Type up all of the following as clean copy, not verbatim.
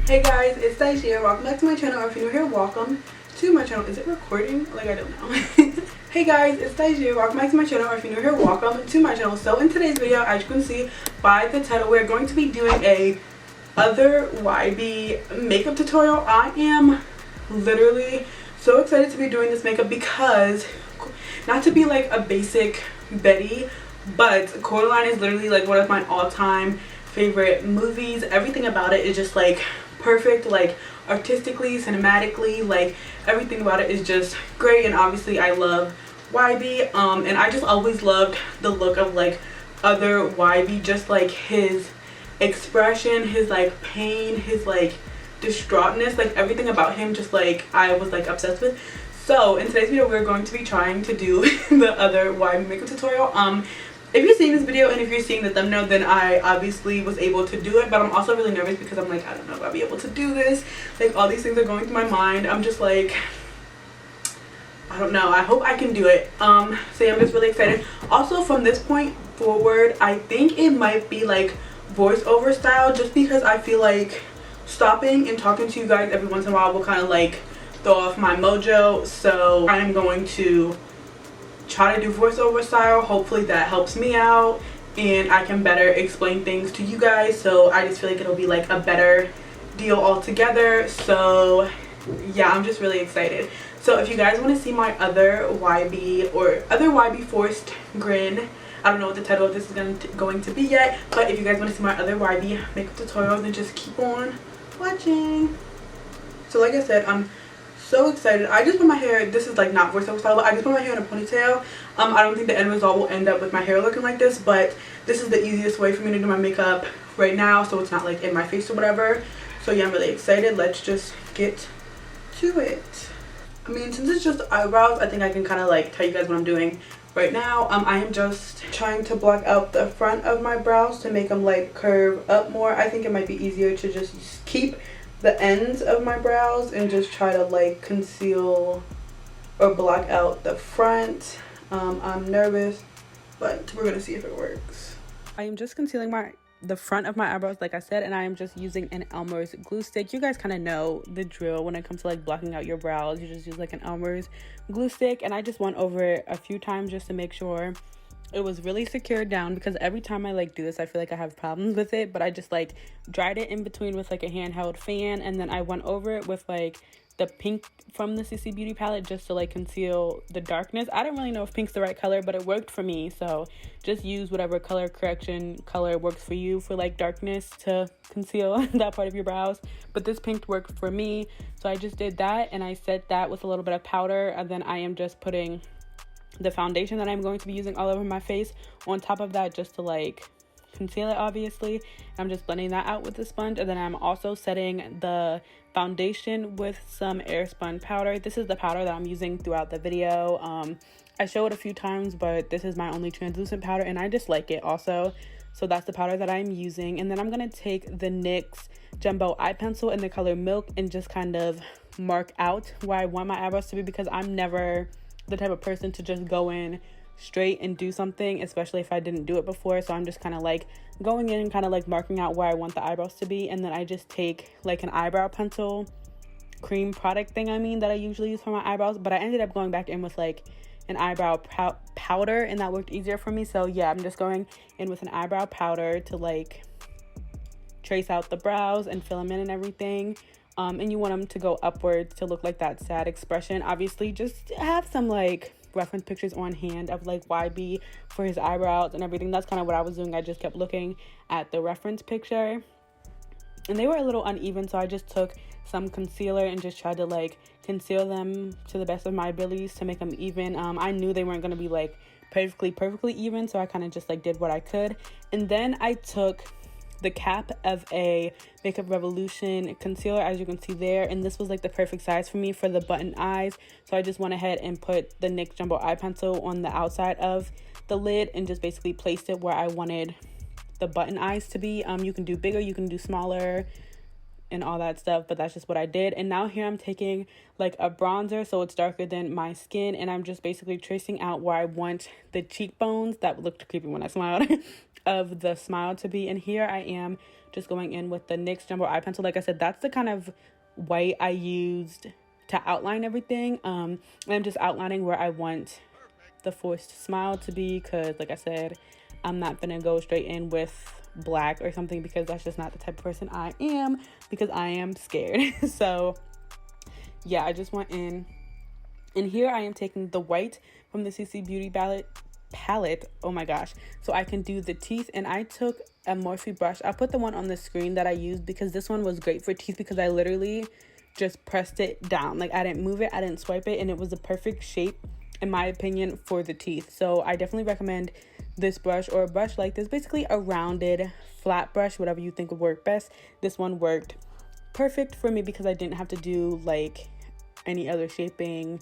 Hey guys, it's Dice here. Welcome back to my channel. Or if you're new here, welcome to my channel. Is it recording? Like, I don't know. Hey guys, it's Dice here. Welcome back to my channel. Or if you're new here, welcome to my channel. So in today's video, as you can see by the title, we're going to be doing a other Wybie makeup tutorial. I am literally so excited to be doing this makeup because, not to be like a basic Betty, but Coraline is literally like one of my all-time favorite movies. Everything about it is just like perfect, like artistically, cinematically, like everything about it is just great. And obviously I love Wybie, and I just always loved the look of like other Wybie, just like his expression, his like pain, his like distraughtness, like everything about him, just like I was like obsessed with. So in today's video we're going to be trying to do the other Wybie makeup tutorial. If you're seeing this video and if you're seeing the thumbnail, then I obviously was able to do it, but I'm also really nervous because I'm like, I don't know if I'll be able to do this. Like, all these things are going through my mind. I'm just like, I don't know. I hope I can do it. So yeah, I'm just really excited. Also, from this point forward, I think it might be like voiceover style, just because I feel like stopping and talking to you guys every once in a while will kind of like throw off my mojo. So I am going to try to do voiceover style. Hopefully that helps me out and I can better explain things to you guys. So I just feel like it'll be like a better deal altogether. So yeah, I'm just really excited. So if you guys want to see my other Wybie or other Wybie forced Grin, I don't know what the title of this is going to be yet, but if you guys want to see my other Wybie makeup tutorial, then just keep on watching. So like I said, I'm so excited. I just put my hair, this is like not voiceover style, but I just put my hair in a ponytail. I don't think the end result will end up with my hair looking like this, but this is the easiest way for me to do my makeup right now, so it's not like in my face or whatever. So yeah, I'm really excited. Let's just get to it. I mean, since it's just eyebrows, I think I can kind of like tell you guys what I'm doing right now. I am just trying to block out the front of my brows to make them like curve up more. I think it might be easier to just keep the ends of my brows and just try to like conceal or block out the front. I'm nervous, but we're gonna see if it works. I am just concealing the front of my eyebrows, like I said, and I am just using an Elmer's glue stick. You guys kind of know the drill when it comes to like blocking out your brows. You just use like an Elmer's glue stick, and I just went over it a few times just to make sure it was really secured down, because every time I like do this I feel like I have problems with it. But I just like dried it in between with like a handheld fan, and then I went over it with like the pink from the CC Beauty palette just to like conceal the darkness. I don't really know if pink's the right color, but it worked for me. So just use whatever color correction color works for you for like darkness to conceal that part of your brows. But this pink worked for me, so I just did that, and I set that with a little bit of powder, and then I am just putting the foundation that I'm going to be using all over my face on top of that just to like conceal it. Obviously I'm just blending that out with the sponge, and then I'm also setting the foundation with some airspun powder. This is the powder that I'm using throughout the video. I show it a few times, but this is my only translucent powder and I just like it also. So that's the powder that I'm using, and then I'm gonna take the NYX Jumbo eye pencil in the color Milk and just kind of mark out where I want my eyebrows to be, because I'm never the type of person to just go in straight and do something, especially if I didn't do it before. So I'm just kind of like going in and kind of like marking out where I want the eyebrows to be, and then I just take like an eyebrow pencil cream product thing that I usually use for my eyebrows, but I ended up going back in with like an eyebrow powder, and that worked easier for me. So yeah, I'm just going in with an eyebrow powder to like trace out the brows and fill them in and everything. And you want them to go upwards to look like that sad expression. Obviously just have some like reference pictures on hand of like Wybie for his eyebrows and everything. That's kind of what I was doing. I just kept looking at the reference picture and they were a little uneven, so I just took some concealer and just tried to like conceal them to the best of my abilities to make them even. I knew they weren't going to be like perfectly even, so I kind of just like did what I could. And then I took the cap of a Makeup Revolution concealer, as you can see there, and this was like the perfect size for me for the button eyes. So I just went ahead and put the NYX Jumbo eye pencil on the outside of the lid and just basically placed it where I wanted the button eyes to be. You can do bigger, you can do smaller and all that stuff, but that's just what I did. And now here I'm taking like a bronzer, so it's darker than my skin, and I'm just basically tracing out where I want the cheekbones. That looked creepy when I smiled. of the smile to be. And here I am just going in with the NYX Jumbo Eye Pencil. Like I said, that's the kind of white I used to outline everything. And I'm just outlining where I want the forced smile to be, because like I said, I'm not gonna go straight in with black or something, because that's just not the type of person I am, because I am scared. So yeah, I just went in. And here I am taking the white from the CC Beauty palette, oh my gosh, so I can do the teeth. And I took a Morphe brush. I'll put the one on the screen that I used, because this one was great for teeth, because I literally just pressed it down. Like, I didn't move it, I didn't swipe it, and it was the perfect shape in my opinion for the teeth. So I definitely recommend this brush, or a brush like this, basically a rounded flat brush, whatever you think would work best. This one worked perfect for me because I didn't have to do like any other shaping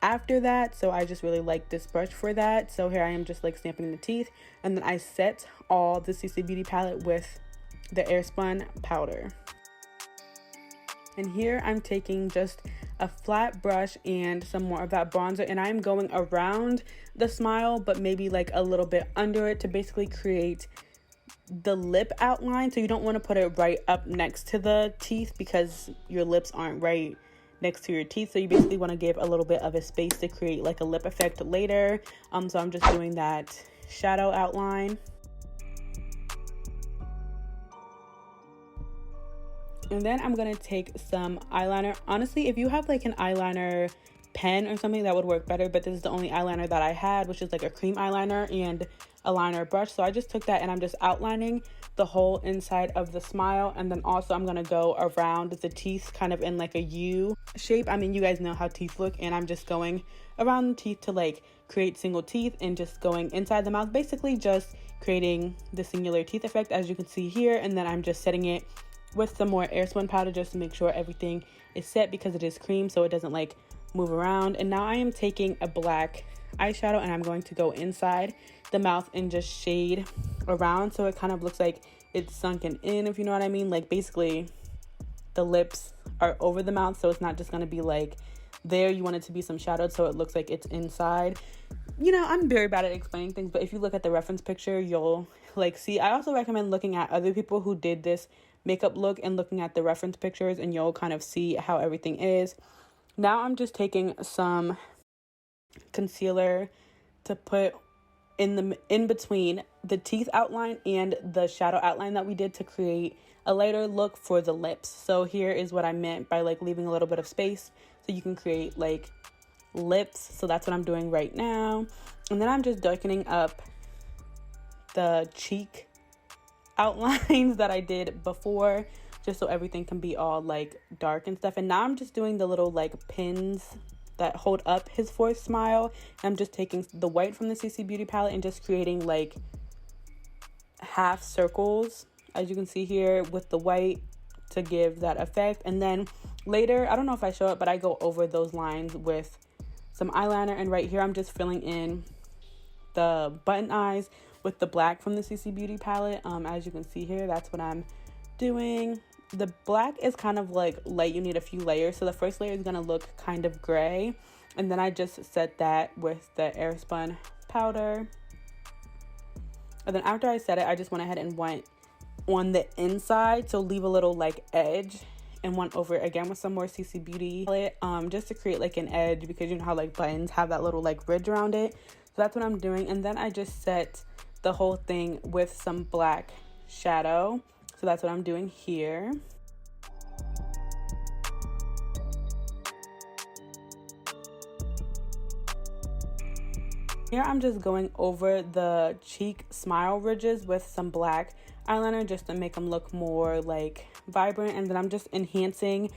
after that, so I just really like this brush for that. So here I am just like stamping the teeth, and then I set all the CC Beauty palette with the Airspun powder. And here I'm taking just a flat brush and some more of that bronzer, and I'm going around the smile, but maybe like a little bit under it, to basically create the lip outline. So you don't want to put it right up next to the teeth, because your lips aren't right next to your teeth. So you basically want to give a little bit of a space to create like a lip effect later. So I'm just doing that shadow outline. And then I'm gonna take some eyeliner. Honestly, if you have like an eyeliner pen or something, that would work better, but this is the only eyeliner that I had, which is like a cream eyeliner and a liner brush. So I just took that and I'm just outlining the whole inside of the smile. And then also I'm gonna go around the teeth, kind of in like a U shape. I mean, you guys know how teeth look, and I'm just going around the teeth to like create single teeth, and just going inside the mouth, basically just creating the singular teeth effect, as you can see here. And then I'm just setting it with some more Airspun powder, just to make sure everything is set, because it is cream, so it doesn't like move around. And now I am taking a black eyeshadow, and I'm going to go inside the mouth and just shade around, so it kind of looks like it's sunken in, if you know what I mean. Like, basically the lips are over the mouth, so it's not just going to be like there. You want it to be some shadowed, so it looks like it's inside. You know, I'm very bad at explaining things, but if you look at the reference picture, you'll like see. I also recommend looking at other people who did this makeup look and looking at the reference pictures, and you'll kind of see how everything is. Now I'm just taking some concealer to put in between the teeth outline and the shadow outline that we did, to create a lighter look for the lips. So here is what I meant by like leaving a little bit of space so you can create like lips. So that's what I'm doing right now. And then I'm just darkening up the cheek outlines that I did before, just so everything can be all like dark and stuff. And now I'm just doing the little like pins that hold up his forced smile. And I'm just taking the white from the CC Beauty palette and just creating like half circles, as you can see here, with the white to give that effect. And then later, I don't know if I show it, but I go over those lines with some eyeliner. And right here I'm just filling in the button eyes with the black from the CC Beauty palette. As you can see here, that's what I'm doing. The black is kind of like light, you need a few layers. So the first layer is going to look kind of gray, and then I just set that with the Airspun powder. And then after I set it, I just went ahead and went on the inside, so leave a little like edge, and went over it again with some more CC Beauty palette, just to create like an edge, because you know how like buttons have that little like ridge around it. So that's what I'm doing. And then I just set the whole thing with some black shadow. So that's what I'm doing here. Here I'm just going over the cheek smile ridges with some black eyeliner, just to make them look more like vibrant. And then I'm just enhancing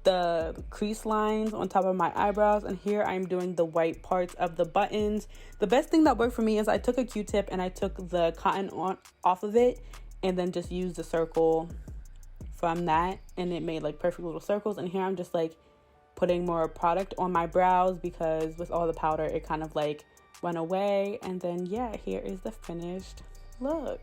the crease lines on top of my eyebrows. And here I'm doing the white parts of the buttons. The best thing that worked for me is I took a Q-tip and I took the cotton off of it, and then just used the circle from that, and it made like perfect little circles. And here I'm just like putting more product on my brows, because with all the powder it kind of like went away. And then yeah, here is the finished look.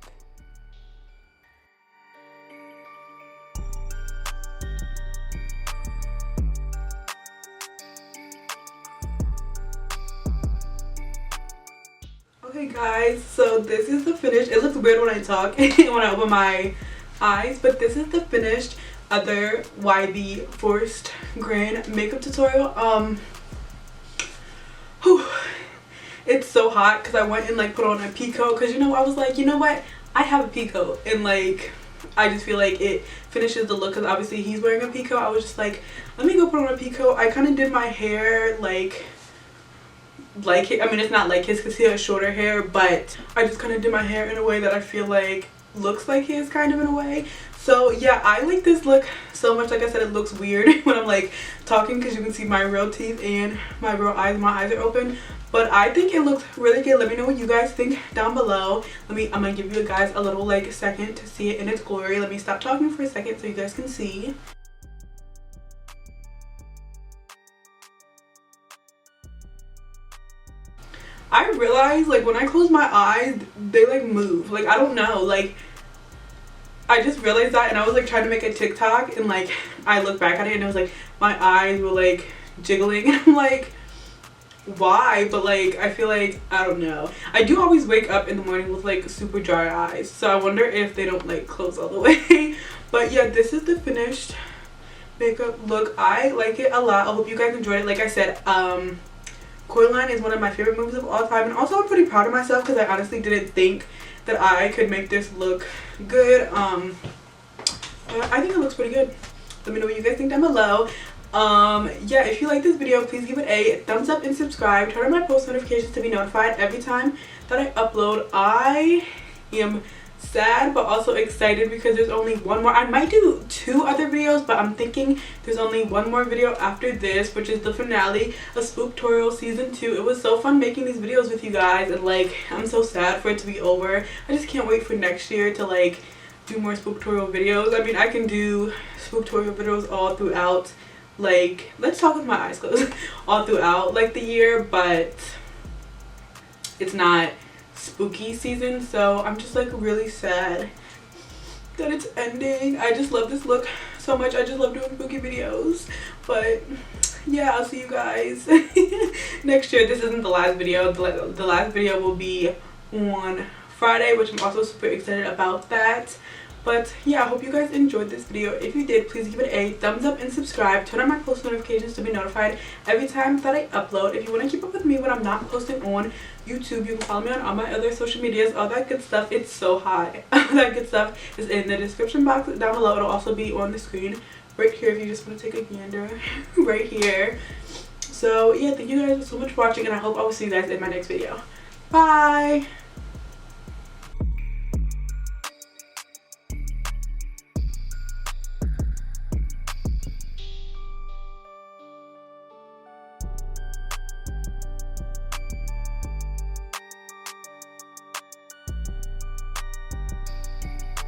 Okay Hey guys, so this is the finished. It looks weird when I talk when I open my eyes, but this is the finished other Wybie forced Grin makeup tutorial. Whew, it's so hot because I went and like put on a pea coat because, you know, I was like, you know what, I have a pea coat and like I just feel like it finishes the look because obviously he's wearing a pea coat. I was just like, let me go put on a pea coat. I kind of did my hair like I mean, it's not like his because he has shorter hair, but I just kind of did my hair in a way that I feel like looks like his kind of in a way. So yeah, I like this look so much. Like I said, it looks weird when I'm like talking because you can see my real teeth and my real eyes. My eyes are open, but I think it looks really good. Let me know what you guys think down below. I'm gonna give you guys a little like second to see it in its glory. Let me stop talking for a second so you guys can see. I realized like when I close my eyes, they like move. Like I don't know, like I just realized that, and I was like trying to make a TikTok and like I looked back at it and it was like my eyes were like jiggling and I'm like, why? But like I feel like, I don't know, I do always wake up in the morning with like super dry eyes, so I wonder if they don't like close all the way. But yeah, this is the finished makeup look. I like it a lot. I hope you guys enjoyed it. Like I said, Coraline is one of my favorite movies of all time, and also I'm pretty proud of myself because I honestly didn't think that I could make this look good. But I think it looks pretty good. Let me know what you guys think down below. Yeah, if you like this video, please give it a thumbs up and subscribe. Turn on my post notifications to be notified every time that I upload. I am sad but also excited because there's only one more. I might do 2 other videos, but I'm thinking there's only one more video after this, which is the finale of Spooktorial season 2. It was so fun making these videos with you guys, and like I'm so sad for it to be over. I just can't wait for next year to like do more Spooktorial videos. I mean, I can do Spooktorial videos all throughout, like, let's talk with my eyes closed, all throughout like the year, but it's not spooky season, so I'm just like really sad that it's ending. I just love this look so much. I just love doing spooky videos. But yeah, I'll see you guys next year. This isn't the last video. The last video will be on Friday, which I'm also super excited about that. But yeah, I hope you guys enjoyed this video. If you did, please give it a thumbs up and subscribe. Turn on my post notifications to be notified every time that I upload. If you want to keep up with me when I'm not posting on YouTube, you can follow me on all my other social medias, all that good stuff. It's so hot. All that good stuff is in the description box down below. It'll also be on the screen right here if you just want to take a gander right here. So yeah, thank you guys so much for watching, and I hope I will see you guys in my next video. Bye.